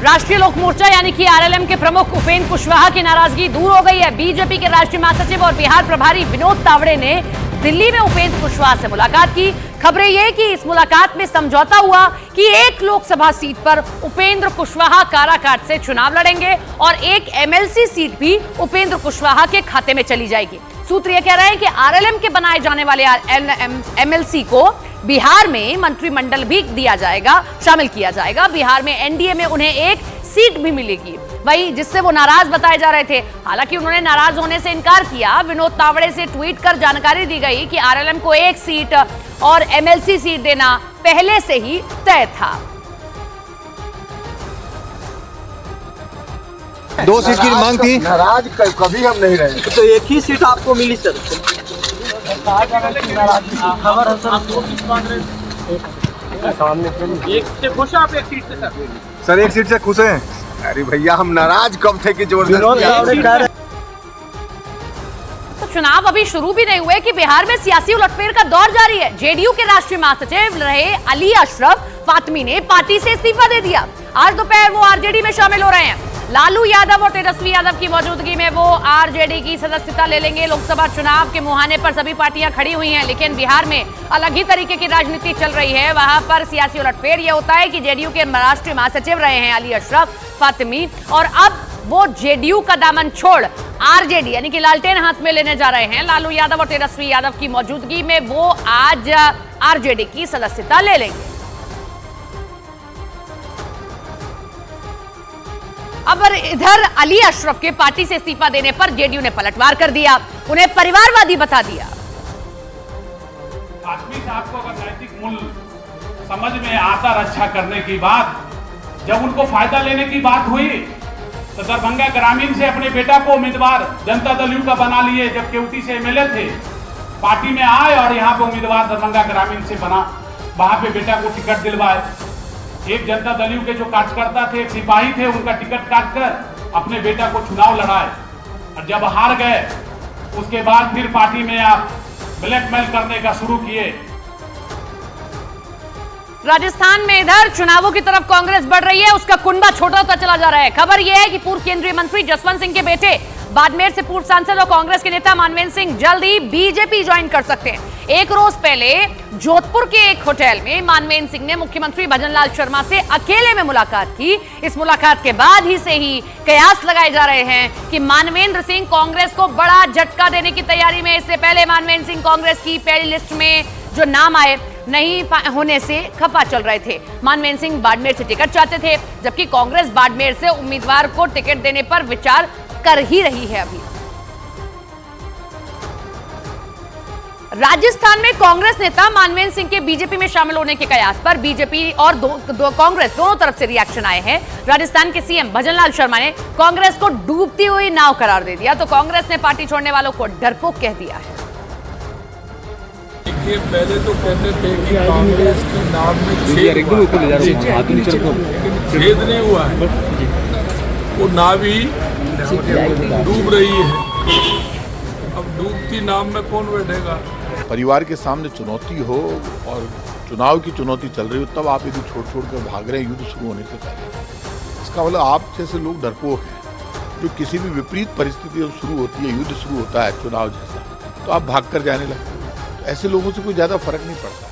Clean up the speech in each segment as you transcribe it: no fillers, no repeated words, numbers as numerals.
राष्ट्रीय लोक मोर्चा यानी कि आरएलएम के प्रमुख उपेंद्र कुशवाहा की नाराजगी दूर हो गई है। बीजेपी के राष्ट्रीय महासचिव और बिहार प्रभारी विनोद तावड़े ने दिल्ली में उपेंद्र कुशवाहा से मुलाकात की। खबरें ये कि इस मुलाकात में समझौता हुआ कि एक लोकसभा सीट पर उपेंद्र कुशवाहा काराकाट से चुनाव लड़ेंगे और एक एमएलसी सीट भी उपेंद्र कुशवाहा के खाते में चली जाएगी। सूत्र ये कह रहे हैं कि आरएलएम के बनाए जाने वाले एमएलसी को बिहार में मंत्रिमंडल भी दिया जाएगा, शामिल किया जाएगा। बिहार में एनडीए में उन्हें एक सीट भी मिलेगी, वही जिससे वो नाराज बताए जा रहे थे। हालांकि उन्होंने नाराज होने से इनकार किया। विनोद तावड़े से ट्वीट कर जानकारी दी गई कि आरएलएम को एक सीट और एमएलसी सीट देना पहले से ही तय था। 2 सीट की मांग थी। नाराज कभी हम नहीं रहे। तो एक ही सीट आपको मिली सर। सर एक सीट से खुश हैं? अरे भैया हम नाराज कब थे कि जबरदस्ती। तो चुनाव अभी शुरू भी नहीं हुए कि बिहार में सियासी उलटफेर का दौर जारी है। जेडीयू के राष्ट्रीय महासचिव रहे अली अशरफ फातमी ने पार्टी से इस्तीफा दे दिया। आज दोपहर वो आरजेडी में शामिल हो रहे हैं। लालू यादव और तेजस्वी यादव की मौजूदगी में वो आरजेडी की सदस्यता ले लेंगे। लोकसभा चुनाव के मुहाने पर सभी पार्टियां खड़ी हुई हैं, लेकिन बिहार में अलग ही तरीके की राजनीति चल रही है। वहां पर सियासी उलटफेर ये होता है कि जेडीयू के राष्ट्रीय महासचिव रहे हैं अली अशरफ फातमी और अब वो जेडीयू का दामन छोड़ आरजेडी यानी कि लालटेन हाथ में लेने जा रहे हैं। लालू यादव और तेजस्वी यादव की मौजूदगी में वो आज आरजेडी की सदस्यता ले लेंगे। अब इधर अली अशरफ के पार्टी से इस्तीफा देने पर जेडीयू ने पलटवार कर दिया, उन्हें परिवारवादी बता दिया। फातमी साहब को अगर नैतिक मूल्य समझ में आता रक्षा करने की बात, जब उनको फायदा लेने की बात हुई तो दरभंगा ग्रामीण से अपने बेटा को उम्मीदवार जनता दल यू का बना लिए, जब केवटी से एमएलए थे। पार्टी में आए और यहाँ पे उम्मीदवार दरभंगा ग्रामीण से बना, वहां पे बेटा को टिकट दिलवाए। एक जनता दल यू के जो कार्यकर्ता थे, एक सिपाही थे, उनका टिकट काट कर अपने बेटा को चुनाव लड़ाए और जब हार गए उसके बाद फिर पार्टी में आप ब्लैकमेल करने का शुरू किए। राजस्थान में इधर चुनावों की तरफ कांग्रेस बढ़ रही है, उसका कुंडा छोटा होता चला जा रहा है। खबर यह है कि पूर्व केंद्रीय मंत्री जसवंत सिंह के बेटे, बाड़मेर से पूर्व सांसद और कांग्रेस के नेता मानवेंद्र सिंह जल्द ही बीजेपी ज्वाइन कर सकते हैं। एक रोज पहले जोधपुर के एक होटल में मानवेंद्र सिंह ने मुख्यमंत्री भजनलाल शर्मा से अकेले में मुलाकात की। इस मुलाकात के बाद ही से ही कयास लगाए जा रहे हैं कि मानवेंद्र सिंह कांग्रेस को बड़ा झटका देने की तैयारी में। इससे पहले मानवेंद्र सिंह कांग्रेस की पहली लिस्ट में जो नाम आए नहीं होने से खफा चल रहे थे। मानवेंद्र सिंह बाड़मेर से टिकट चाहते थे, जबकि कांग्रेस बाड़मेर से उम्मीदवार को टिकट देने पर विचार कर ही रही है। अभी राजस्थान में कांग्रेस नेता मानवेंद्र सिंह के बीजेपी में शामिल होने के कयास पर बीजेपी और कांग्रेस दोनों तरफ से रिएक्शन आए हैं। राजस्थान के सीएम भजनलाल शर्मा ने कांग्रेस को डूबती हुई नाव करार दे दिया, तो कांग्रेस ने पार्टी छोड़ने वालों को डरपोक कह दिया है। देखिए, पहले तो कहते थे कि कांग्रेस के नाम में छेद नहीं हुआ है, वो नाव ही डूब रही है। अब डूबती नाव में कौन बैठेगा? परिवार के सामने चुनौती हो और चुनाव की चुनौती चल रही हो, तब आप यदि छोड़ कर भाग रहे हैं युद्ध शुरू होने से पहले, इसका मतलब आप जैसे लोग डरपोक हैं। जो किसी भी विपरीत परिस्थिति शुरू होती है, युद्ध शुरू होता है चुनाव जैसा, तो आप भाग कर जाने लगते हैं। तो ऐसे लोगों से कोई ज्यादा फर्क नहीं पड़ता है।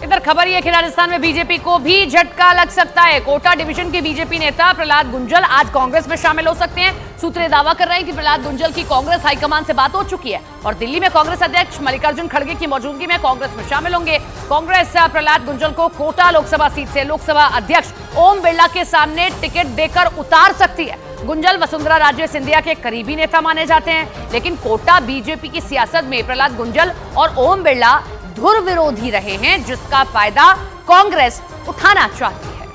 इधर खबर यह कि राजस्थान में बीजेपी को भी झटका लग सकता है। कोटा डिवीजन के बीजेपी नेता प्रहलाद गुंजल आज कांग्रेस में शामिल हो सकते हैं। सूत्रे दावा कर रहे हैं कि प्रहलाद गुंजल की कांग्रेस हाईकमान से बात हो चुकी है और दिल्ली में कांग्रेस अध्यक्ष मल्लिकार्जुन खड़गे की मौजूदगी में कांग्रेस में शामिल होंगे। कांग्रेस प्रहलाद गुंजल को कोटा लोकसभा सीट से लोकसभा अध्यक्ष ओम बिरला के सामने टिकट देकर उतार सकती है। गुंजल वसुंधरा राजे सिंधिया के करीबी नेता माने जाते हैं, लेकिन कोटा बीजेपी की सियासत में प्रहलाद गुंजल और ओम बिरला धुर विरोधी रहे हैं, जिसका फायदा कांग्रेस उठाना चाहती है।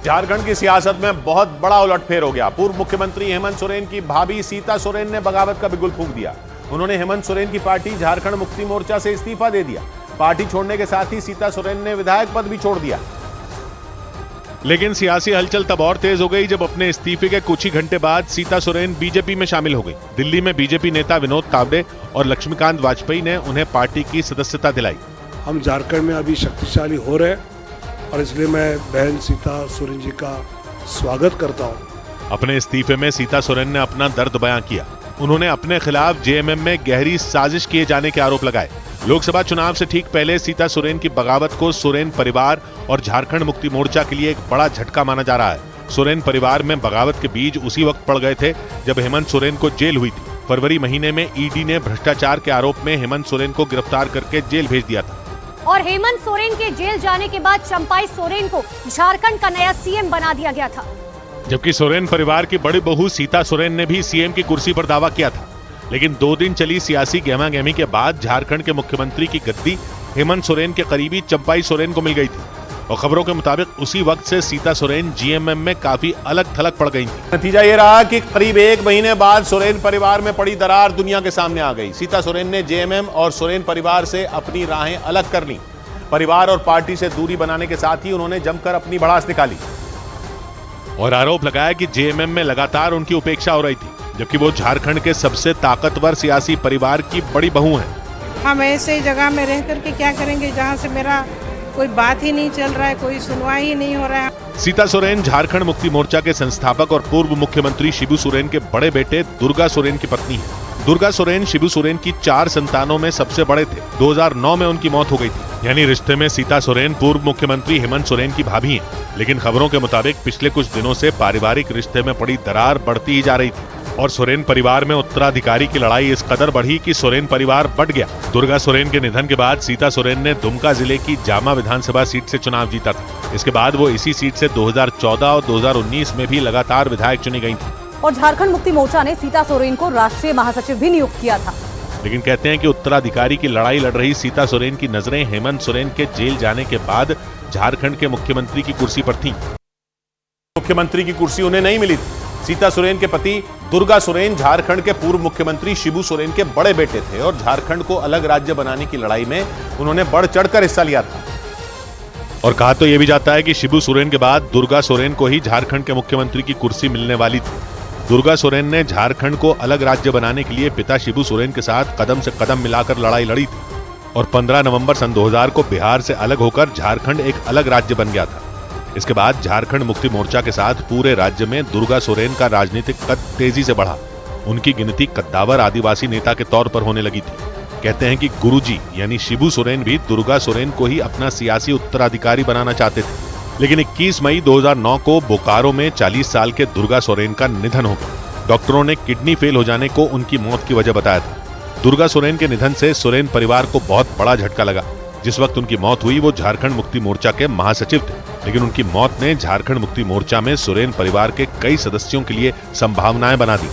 झारखंड की सियासत में बहुत बड़ा उलटफेर हो गया। पूर्व मुख्यमंत्री हेमंत सोरेन की भाभी सीता सोरेन ने बगावत का बिगुल फूंक दिया। उन्होंने हेमंत सोरेन की पार्टी झारखंड मुक्ति मोर्चा से इस्तीफा दे दिया। पार्टी छोड़ने के साथ ही सीता सोरेन ने विधायक पद भी छोड़ दिया। लेकिन सियासी हलचल तब और तेज हो गई जब अपने इस्तीफे के कुछ ही घंटे बाद सीता सोरेन बीजेपी में शामिल हो गई। दिल्ली में बीजेपी नेता विनोद तावड़े और लक्ष्मीकांत वाजपेयी ने उन्हें पार्टी की सदस्यता दिलाई। हम झारखंड में अभी शक्तिशाली हो रहे हैं और इसलिए मैं बहन सीता सोरेन जी का स्वागत करता हूँ। अपने इस्तीफे में सीता सोरेन ने अपना दर्द बयां किया। उन्होंने अपने खिलाफ जेएमएम में गहरी साजिश किए जाने के आरोप लगाए। लोकसभा चुनाव से ठीक पहले सीता सोरेन की बगावत को सोरेन परिवार और झारखंड मुक्ति मोर्चा के लिए एक बड़ा झटका माना जा रहा है। सोरेन परिवार में बगावत के बीज उसी वक्त पड़ गए थे जब हेमंत सोरेन को जेल हुई थी। फरवरी महीने में ईडी ने भ्रष्टाचार के आरोप में हेमंत सोरेन को गिरफ्तार करके जेल भेज दिया था। और हेमंत सोरेन के जेल जाने के बाद चंपाई सोरेन को झारखंड का नया सीएम बना दिया गया था। जबकि सोरेन परिवार की बड़ी बहू सीता सोरेन ने भी सीएम की कुर्सी पर दावा किया था। लेकिन 2 दिन चली सियासी गहमागहमी के बाद झारखंड के मुख्यमंत्री की गद्दी हेमंत सोरेन के करीबी चंपाई सोरेन को मिल गई थी और खबरों के मुताबिक उसी वक्त से सीता सोरेन जीएमएम में काफी अलग थलग पड़ गई थी। नतीजा ये रहा कि करीब 1 महीने बाद सोरेन परिवार में पड़ी दरार दुनिया के सामने आ गई। सीता सोरेन ने जेएमएम और सोरेन परिवार से अपनी राहें अलग कर ली। परिवार और पार्टी से दूरी बनाने के साथ ही उन्होंने जमकर अपनी भड़ास निकाली और आरोप लगाया कि जेएमएम में लगातार उनकी उपेक्षा हो रही थी, जबकि वो झारखंड के सबसे ताकतवर सियासी परिवार की बड़ी बहू हैं। हम ऐसे जगह में रह करके क्या करेंगे जहां से मेरा कोई बात ही नहीं चल रहा है, कोई सुनवाई ही नहीं हो रहा है। सीता सोरेन झारखंड मुक्ति मोर्चा के संस्थापक और पूर्व मुख्यमंत्री शिबू सोरेन के बड़े बेटे दुर्गा सोरेन की पत्नी है। दुर्गा सोरेन शिबू सोरेन की 4 संतानों में सबसे बड़े थे। 2009 में उनकी मौत हो गई थी। यानी रिश्ते में सीता सोरेन पूर्व मुख्यमंत्री हेमंत सोरेन की भाभी हैं। लेकिन खबरों के मुताबिक पिछले कुछ दिनों से पारिवारिक रिश्ते में पड़ी दरार बढ़ती ही जा रही थी और सोरेन परिवार में उत्तराधिकारी की लड़ाई इस कदर बढ़ी कि सोरेन परिवार बट गया। दुर्गा सोरेन के निधन के बाद सीता सोरेन ने दुमका जिले की जामा विधानसभा सीट से चुनाव जीता था। इसके बाद वो इसी सीट से 2014 और 2019 में भी लगातार विधायक चुनी गई थी। और झारखंड मुक्ति मोर्चा ने सीता सोरेन को राष्ट्रीय महासचिव भी नियुक्त किया था। लेकिन कहते हैं कि उत्तराधिकारी की लड़ाई लड़ रही सीता सोरेन की नजरें हेमंत सोरेन के जेल जाने के बाद झारखंड के मुख्यमंत्री की कुर्सी पर थीं। मुख्यमंत्री की कुर्सी उन्हें नहीं मिली थी। सीता सोरेन के पति दुर्गा सोरेन झारखंड के पूर्व मुख्यमंत्री शिबू सोरेन के बड़े बेटे थे और झारखंड को अलग राज्य बनाने की लड़ाई में उन्होंने बढ़ चढ़कर हिस्सा लिया था। और कहा तो यह भी जाता है कि शिबू सोरेन के बाद दुर्गा सोरेन को ही झारखंड के मुख्यमंत्री की कुर्सी मिलने वाली थी। दुर्गा सोरेन ने झारखंड को अलग राज्य बनाने के लिए पिता शिबू सोरेन के साथ कदम से कदम मिलाकर लड़ाई लड़ी थी और 15 नवंबर सन 2000 को बिहार से अलग होकर झारखंड एक अलग राज्य बन गया था। इसके बाद झारखंड मुक्ति मोर्चा के साथ पूरे राज्य में दुर्गा सोरेन का राजनीतिक कद तेजी से बढ़ा। उनकी गिनती कद्दावर आदिवासी नेता के तौर पर होने लगी थी। कहते हैं कि गुरुजी यानी शिबू सोरेन भी दुर्गा सोरेन को ही अपना सियासी उत्तराधिकारी बनाना चाहते थे। लेकिन 21 मई 2009 को बोकारो में 40 साल के दुर्गा सोरेन का निधन हो गया। डॉक्टरों ने किडनी फेल हो जाने को उनकी मौत की वजह बताया था। दुर्गा सोरेन के निधन से सोरेन परिवार को बहुत बड़ा झटका लगा। जिस वक्त उनकी मौत हुई वो झारखंड मुक्ति मोर्चा के महासचिव थे, लेकिन उनकी मौत ने झारखंड मुक्ति मोर्चा में सोरेन परिवार के कई सदस्यों के लिए संभावनाएं बना दी।